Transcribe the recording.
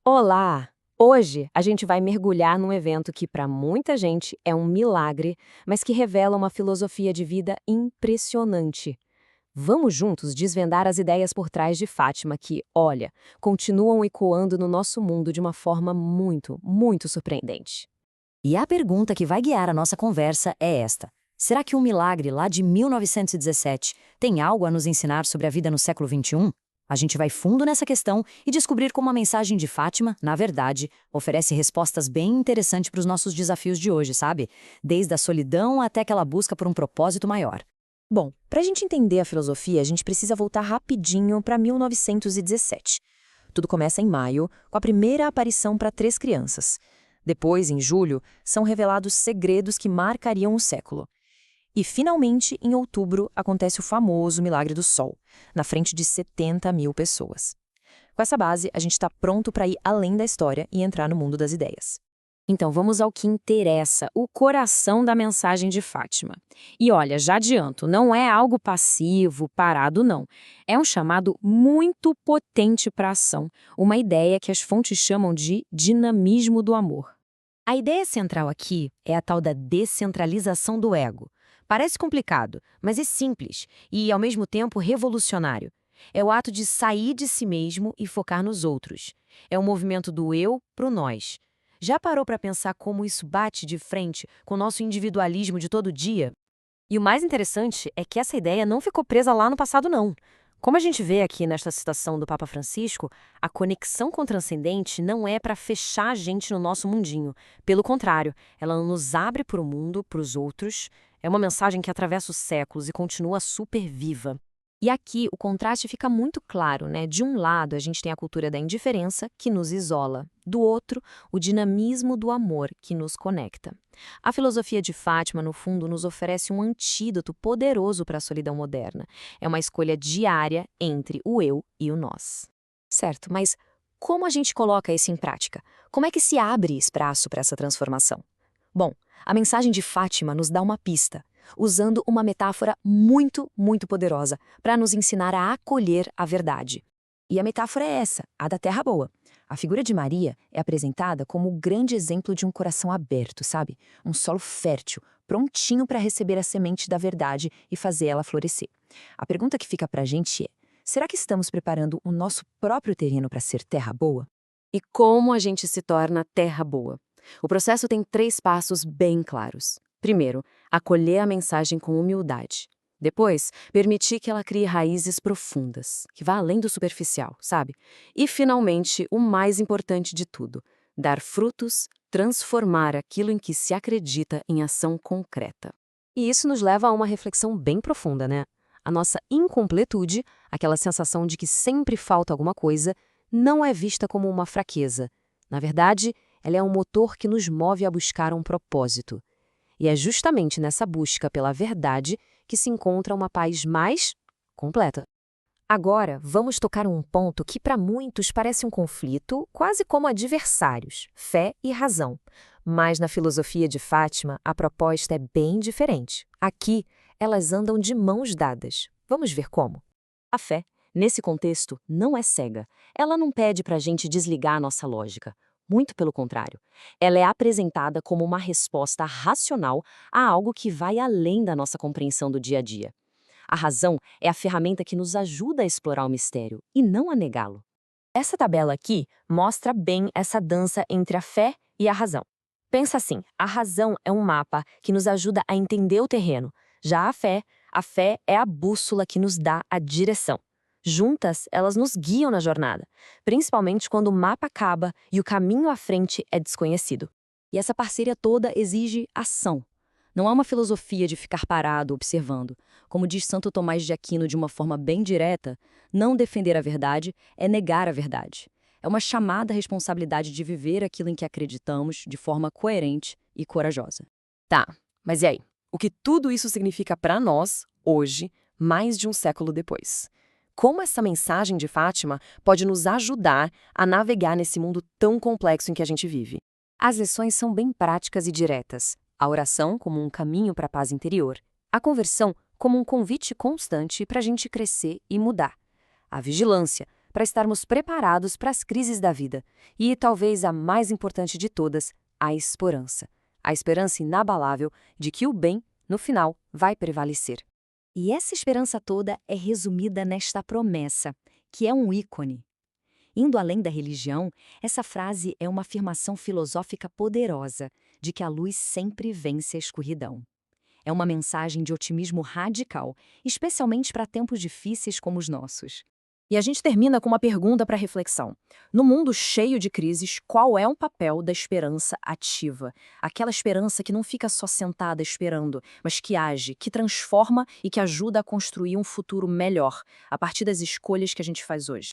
Olá! Hoje a gente vai mergulhar num evento que para muita gente é um milagre, mas que revela uma filosofia de vida impressionante. Vamos juntos desvendar as ideias por trás de Fátima que, olha, continuam ecoando no nosso mundo de uma forma muito, muito surpreendente. E a pergunta que vai guiar a nossa conversa é esta: será que um milagre lá de 1917 tem algo a nos ensinar sobre a vida no século XXI? A gente vai fundo nessa questão e descobrir como a mensagem de Fátima, na verdade, oferece respostas bem interessantes para os nossos desafios de hoje, sabe? Desde a solidão até aquela busca por um propósito maior. Bom, para a gente entender a filosofia, a gente precisa voltar rapidinho para 1917. Tudo começa em maio, com a primeira aparição para 3 crianças. Depois, em julho, são revelados segredos que marcariam o século. E, finalmente, em outubro, acontece o famoso Milagre do Sol, na frente de 70 mil pessoas. Com essa base, a gente está pronto para ir além da história e entrar no mundo das ideias. Então vamos ao que interessa, o coração da mensagem de Fátima. E olha, já adianto, não é algo passivo, parado, não. É um chamado muito potente para a ação, uma ideia que as fontes chamam de dinamismo do amor. A ideia central aqui é a tal da descentralização do ego. Parece complicado, mas é simples e, ao mesmo tempo, revolucionário. É o ato de sair de si mesmo e focar nos outros. É o movimento do eu para o nós. Já parou para pensar como isso bate de frente com o nosso individualismo de todo dia? E o mais interessante é que essa ideia não ficou presa lá no passado, não. Como a gente vê aqui nesta citação do Papa Francisco, a conexão com o transcendente não é para fechar a gente no nosso mundinho. Pelo contrário, ela nos abre para o mundo, para os outros. É uma mensagem que atravessa os séculos e continua super viva. E aqui o contraste fica muito claro, né? De um lado, a gente tem a cultura da indiferença, que nos isola. Do outro, o dinamismo do amor, que nos conecta. A filosofia de Fátima, no fundo, nos oferece um antídoto poderoso para a solidão moderna. É uma escolha diária entre o eu e o nós. Certo, mas como a gente coloca isso em prática? Como é que se abre espaço para essa transformação? Bom, a mensagem de Fátima nos dá uma pista, usando uma metáfora muito, muito poderosa para nos ensinar a acolher a verdade. E a metáfora é essa, a da terra boa. A figura de Maria é apresentada como o grande exemplo de um coração aberto, sabe? Um solo fértil, prontinho para receber a semente da verdade e fazer ela florescer. A pergunta que fica para a gente é: será que estamos preparando o nosso próprio terreno para ser terra boa? E como a gente se torna terra boa? O processo tem 3 passos bem claros. Primeiro, acolher a mensagem com humildade. Depois, permitir que ela crie raízes profundas, que vá além do superficial, sabe? E, finalmente, o mais importante de tudo, dar frutos, transformar aquilo em que se acredita em ação concreta. E isso nos leva a uma reflexão bem profunda, né? A nossa incompletude, aquela sensação de que sempre falta alguma coisa, não é vista como uma fraqueza. Na verdade, ela é um motor que nos move a buscar um propósito. E é justamente nessa busca pela verdade que se encontra uma paz mais completa. Agora, vamos tocar um ponto que para muitos parece um conflito, quase como adversários, fé e razão. Mas na filosofia de Fátima, a proposta é bem diferente. Aqui, elas andam de mãos dadas. Vamos ver como? A fé, nesse contexto, não é cega. Ela não pede para a gente desligar a nossa lógica. Muito pelo contrário. Ela é apresentada como uma resposta racional a algo que vai além da nossa compreensão do dia a dia. A razão é a ferramenta que nos ajuda a explorar o mistério e não a negá-lo. Essa tabela aqui mostra bem essa dança entre a fé e a razão. Pensa assim, a razão é um mapa que nos ajuda a entender o terreno. Já a fé é a bússola que nos dá a direção. Juntas, elas nos guiam na jornada, principalmente quando o mapa acaba e o caminho à frente é desconhecido. E essa parceria toda exige ação. Não há uma filosofia de ficar parado observando. Como diz Santo Tomás de Aquino de uma forma bem direta, não defender a verdade é negar a verdade. É uma chamada responsabilidade de viver aquilo em que acreditamos de forma coerente e corajosa. Tá, mas e aí? O que tudo isso significa para nós, hoje, mais de um século depois? Como essa mensagem de Fátima pode nos ajudar a navegar nesse mundo tão complexo em que a gente vive? As lições são bem práticas e diretas. A oração como um caminho para a paz interior. A conversão como um convite constante para a gente crescer e mudar. A vigilância, para estarmos preparados para as crises da vida. E talvez a mais importante de todas, a esperança. A esperança inabalável de que o bem, no final, vai prevalecer. E essa esperança toda é resumida nesta promessa, que é um ícone. Indo além da religião, essa frase é uma afirmação filosófica poderosa de que a luz sempre vence a escuridão. É uma mensagem de otimismo radical, especialmente para tempos difíceis como os nossos. E a gente termina com uma pergunta para reflexão. No mundo cheio de crises, qual é o papel da esperança ativa? Aquela esperança que não fica só sentada esperando, mas que age, que transforma e que ajuda a construir um futuro melhor, a partir das escolhas que a gente faz hoje.